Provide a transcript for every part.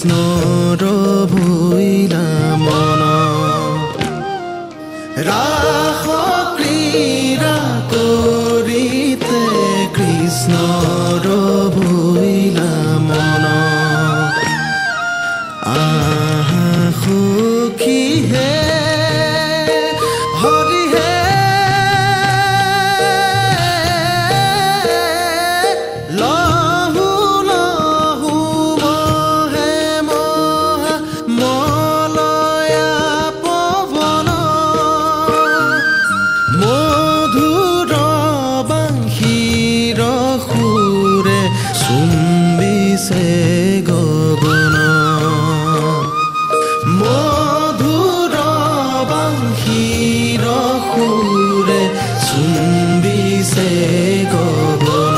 কৃষ্ণৰ ভৈলা মন ৰাস ক্ৰীড়া কৰিতে কৃষ্ণৰ ভৈলা মন আহা সখী হে হৰি হে গগন মধুৰ বাঁশীৰ সুৰে চুম্বিছে গগন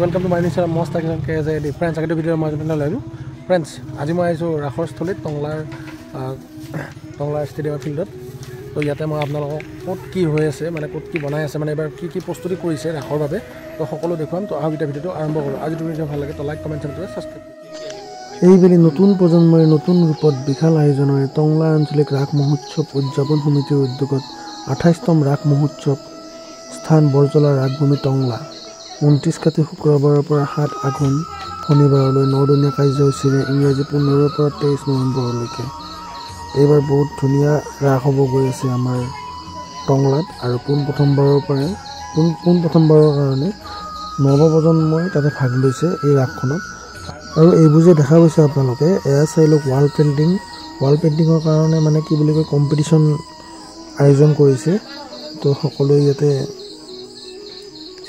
वेलकम टू माय निश्चय मस्त के फ्रेंड्स आगे भिडिओ मैं लाइव फ्रेंड्स आज मैं आई रासर स्थलीत टंगला स्टेडियम फिल्ड तो इते मैं अपना कत कि मानने कत कि बनाई मानने एबार कि प्रस्तुति कर रासर भावे तो सकलो देखा तो आगे भिडिओ आरम्भ करूँ आज भिडिओ भल लगे तो लाइक कमेंट चैनल सब्सक्राइब এইবেলি নতুন প্ৰজন্মৰ নতুন ৰূপত বিশাল আয়োজনেৰে টংলা আঞ্চলিক ৰাস মহোৎসৱ উদযাপন সমিতিৰ উদ্যোগত 28তম ৰাস মহোৎসৱ স্থান বৰজলা ৰাসভূমি টংলা 29 কাতি শুক্ৰবাৰৰ পৰা 7 আঘোণ শনিবাৰলৈ 9দিনীয়া কাৰ্যসূচীৰে ইংৰাজী 15ৰ পৰা 23 নৱেম্বৰলৈকে এইবাৰ বহুত ধুনীয়া ৰাস হ'ব গৈ আছে আমাৰ টংলাত আৰু প্ৰথমবাৰৰ কাৰণে নৱপ্ৰজন্মই তাতে ভাগ লৈছে এই ৰাসখনত আৰু এইবোৰ যে দেখা পাইছে আপোনালোকে এয়া চাই লওক ৱাল পেইণ্টিঙৰ কাৰণে মানে কি বুলি কয় কম্পিটিশ্যন আয়োজন কৰিছে তো সকলোৱে ইয়াতে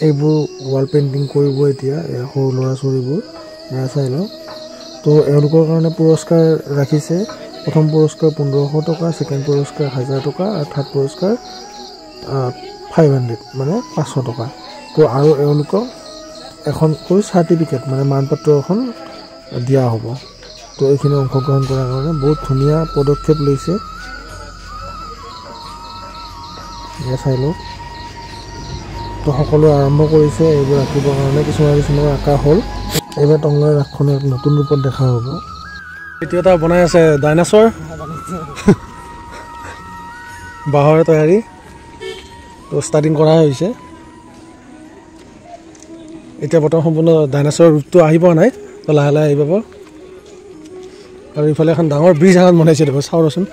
এইবোৰ ৱাল পেইণ্টিং কৰিব এতিয়া সৰু ল'ৰা ছোৱালীবোৰ এয়া চাই লওক তো এওঁলোকৰ কাৰণে পুৰস্কাৰ ৰাখিছে প্ৰথম পুৰস্কাৰ 1500 টকা সেকেন্ড পুৰস্কাৰ 1000 টকা আৰু থাৰ্ড পুৰস্কাৰ 500 মানে 500 টকা তো আৰু এওঁলোকক এখন কৈ সাৰ্টিফিকেট মানে মানপত্ৰ এখন দিয়া হ'ব তো এইখিনি অংশগ্ৰহণ কৰাৰ কাৰণে বহুত ধুনীয়া পদক্ষেপ লৈছে এয়া চাই লওক তো সকলো আৰম্ভ কৰিছে এইবোৰ ৰাখিবৰ কাৰণে কিছুমান আঁকা হ'ল এইবাৰ টংলাৰ ৰাসখনে নতুন ৰূপত দেখা হ'ব এইটো এটা বনাই আছে ডাইনাছৰ বাঁহৰে তৈয়াৰী তো ষ্টাৰ্টিং কৰা হৈছে এতিয়া বৰ্তমান সম্পূৰ্ণ ডাইনাছৰ ৰূপটো আহি পোৱা নাই তো লাহে লাহে আহি পাব আৰু ইফালে এখন ডাঙৰ ব্ৰিজ এখন বনাইছে দেখোন চাওঁ ৰচোন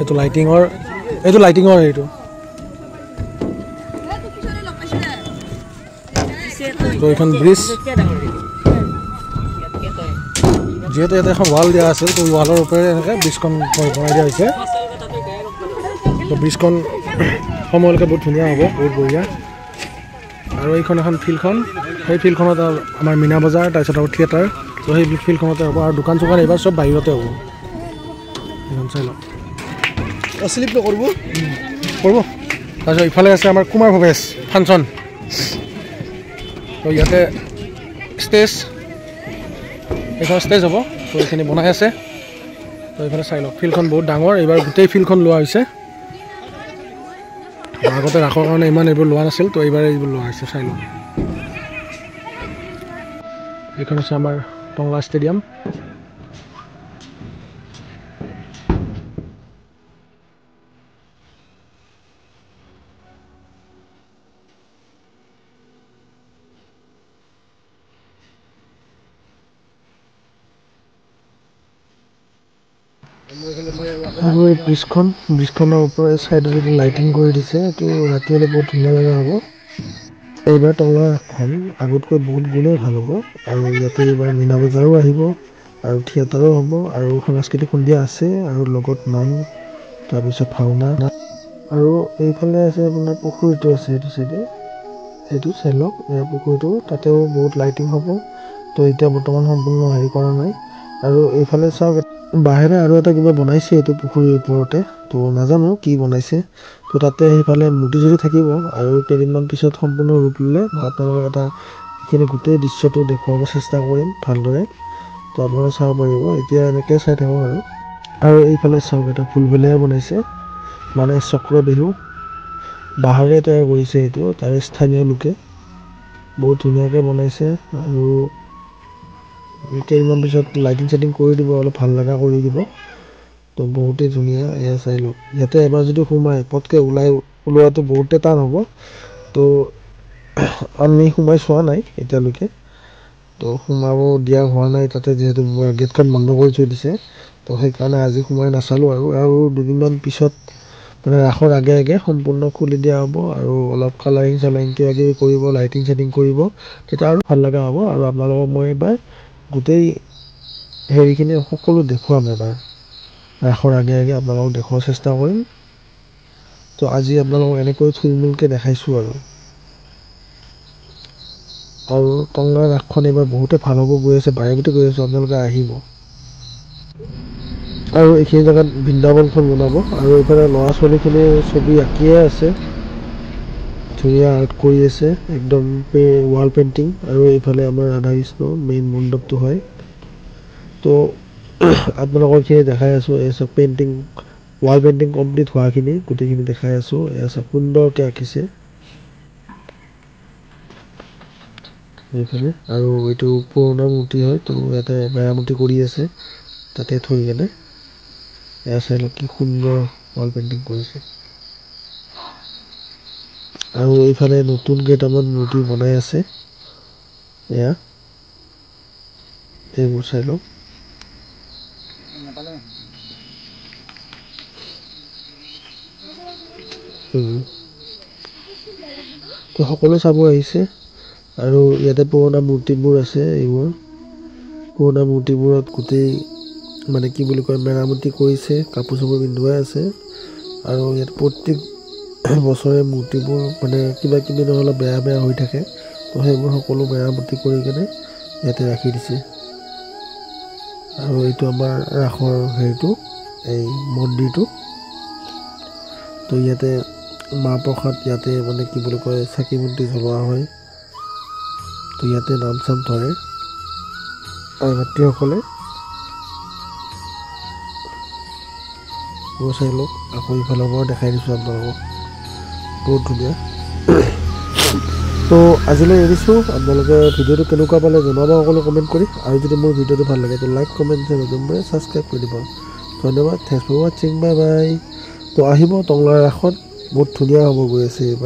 এইটো লাইটিঙৰ এইটো তো এইখন ব্ৰিজ যেহেতু ইয়াতে এখন ৱাল দিয়া আছিল তো ৱালৰ ওপৰেৰে এনেকৈ ব্ৰিজখন বনাই দিয়া হৈছে তো ব্ৰিজখন সময়লৈকে বহুত ধুনীয়া হ'ব বহুত বঢ়িয়া আৰু এইখন এখন ফিল্ডখন সেই ফিল্ডখনত আমাৰ মীনা বজাৰ তাৰপিছত আৰু থিয়েটাৰ তো সেই ফিল্ডখনতে হ'ব আৰু দোকান চোকান এইবাৰ চব বাহিৰতে হ'ব এইখন চাই লওক স্লিপ কৰিব তাৰপিছত ইফালে আছে আমাৰ কুমাৰ ভৱেশ ফাংচন তো ইয়াতে ষ্টেজ এইখন ষ্টেজ হ'ব তো এইখিনি বনাই আছে তো এইফালে চাই লওক ফিল্ডখন বহুত ডাঙৰ এইবাৰ গোটেই ফিল্ডখন লোৱা হৈছে আগতে ৰাসৰ কাৰণে ইমান এইবোৰ লোৱা নাছিল তো এইবাৰ এইবোৰ লোৱা হৈছে চাই লওক এইখন আছে আমাৰ টংলা ষ্টেডিয়াম আৰু এই ব্ৰিজখনৰ ওপৰৰ চাইডত যদি লাইটিং কৰি দিছে তো ৰাতি হ'লে বহুত ধুনীয়া লগা হ'ব এইবাৰ টংলা ৰাসখন আগতকৈ বহুত গুণেই ভাল হ'ব আৰু ইয়াতে এইবাৰ মীনা বজাৰো আহিব আৰু থিয়েটাৰো হ'ব আৰু সাংস্কৃতিক সন্ধিয়া আছে আৰু লগত নাম তাৰপিছত ভাওনা আৰু এইফালে আছে আপোনাৰ পুখুৰীটো আছে এইটো চাইডে এইটো চাই লওক পুখুৰীটো, তাতেও বহুত লাইটিং হ'ব। তো এতিয়া বৰ্তমান সম্পূৰ্ণ হেৰি কৰা নাই। আৰু এইফালে চাওক বাহিৰে আৰু এটা কিবা বনাইছে এইটো পুখুৰীৰ ওপৰতে, তো নাজানো কি বনাইছে। তো তাতে সেইফালে মূৰ্তি চূৰ্তি থাকিব আৰু কেইদিনমান পিছত সম্পূৰ্ণ ৰূপ ল'লে মই আপোনালোকক এটা সেইখিনি গোটেই দৃশ্যটো দেখুৱাব চেষ্টা কৰিম ভালদৰে। তো আপোনালোকে চাব পাৰিব, এতিয়া এনেকৈ চাই থাকক আৰু এইফালে চাওক এটা ফুলবেলিয়া বনাইছে, মানে চক্ৰবেহু বাঁহেৰে তৈয়াৰ কৰিছে। এইটো তাৰে স্থানীয় লোকে বহুত ধুনীয়াকৈ বনাইছে আৰু কেইদিনমান পিছত লাইটিং চাইটিং কৰি দিব, অলপ ভাল লগা কৰি দিব। তো বহুতেই ধুনীয়া, এয়া চাই লওক। ইয়াতে এবাৰ যদি সোমাই পটকৈ ওলোৱাটো বহুতেই টান হ'ব। তো আমি সোমাই চোৱা নাই এতিয়ালৈকে, তো সোমাব দিয়া হোৱা নাই তাতে, যিহেতু গেটখন বন্ধ কৰি থৈ দিছে। তো সেইকাৰণে আজি সোমাই নাচালোঁ আৰু দুদিনমান পিছত মানে ৰাসৰ আগে আগে সম্পূৰ্ণ খুলি দিয়া হ'ব আৰু অলপ কালাৰিং চালাৰিং কিবা কিবি কৰিব, লাইটিং চাইটিং কৰিব, তেতিয়া আৰু ভাল লগা হ'ব। আৰু আপোনালোকক মই এইবাৰ গোটেই হেৰিখিনি সকলো দেখুৱাম এবাৰ ৰাসৰ আগে আগে আপোনালোকক দেখুওৱাৰ চেষ্টা কৰিম। তো আজি আপোনালোকক এনেকৈ থুলমূলকৈ দেখাইছোঁ আৰু টংলা ৰাসখন এইবাৰ বহুতে ভাল হ'ব গৈ আছে, বাৰে প্ৰতি গৈ আছোঁ, আপোনালোকে আহিব। আৰু এইখিনি জেগাত বৃন্দাবনখন বনাব আৰু এইফালে ল'ৰা ছোৱালীখিনি ছবি আঁকিয়ে আছে, ধুনীয়া আৰ্ট কৰি আছে, একদম ৱাল পেইণ্টিং। আৰু এইফালে আমাৰ ৰাধা কৃষ্ণ মেইন মণ্ডপটো হয়। তো আপোনালোকক এইখিনি দেখাই আছোঁ, এই চব পেইণ্টিং ৱাল পেইণ্টিং কমপ্লিট হোৱাখিনি গোটেইখিনি দেখাই আছোঁ। এয়া চব সুন্দৰকৈ আঁকিছে এইফালে। আৰু এইটো পুৰণা মূৰ্তি হয়, তো ইয়াতে মেৰামতি কৰি আছে তাতে থৈ কেনে। এয়া চাই লওক কি সুন্দৰ ৱাল পেইণ্টিং কৰিছে। আৰু এইফালে নতুন কেইটামান মূৰ্তি বনাই আছে, এয়া এইবোৰ চাই লওক। তো সকলোৱে চাব আহিছে আৰু ইয়াতে পুৰণা মূৰ্তিবোৰ আছে। এইবোৰ পুৰণা মূৰ্তিবোৰত গোটেই মানে কি বুলি কয় মেৰামতি কৰিছে, কাপোৰ চাপোৰ পিন্ধোৱাই আছে। আৰু ইয়াত প্ৰত্যেক বছৰে মূৰ্তিবোৰ মানে কিবা কিবি নহ'লে বেয়া বেয়া হৈ থাকে, তো সেইবোৰ সকলো মেৰামতি কৰি কেনে ইয়াতে ৰাখি দিছে। আৰু এইটো আমাৰ ৰাসৰ হেৰিটো, এই মন্দিৰটো। তো ইয়াতে মাহ প্ৰসাদ ইয়াতে মানে কি বুলি কয় চাকি বন্তি জ্বলোৱা হয়। তো ইয়াতে নাম চাম ধৰে মাতৃসকলে। চাই লওক, আকৌ ইফালৰ পৰা দেখাই দিছোঁ আপোনালোকক, বহুত ধুনীয়া। তো আজিলৈ এৰিছোঁ, আপোনালোকে ভিডিঅ'টো কেনেকুৱা পালে জনাব সকলো কমেণ্ট কৰি। আৰু যদি মোৰ ভিডিঅ'টো ভাল লাগে তো লাইক কমেণ্ট নতুনকৈ ছাবস্ক্ৰাইব কৰি দিব। ধন্যবাদ, থেংকছ ফৰ ৱাচিং, বাই বাই। তো আহিব টংলা ৰাসত, বহুত ধুনীয়া হ'ব গৈ আছে এইবাৰ।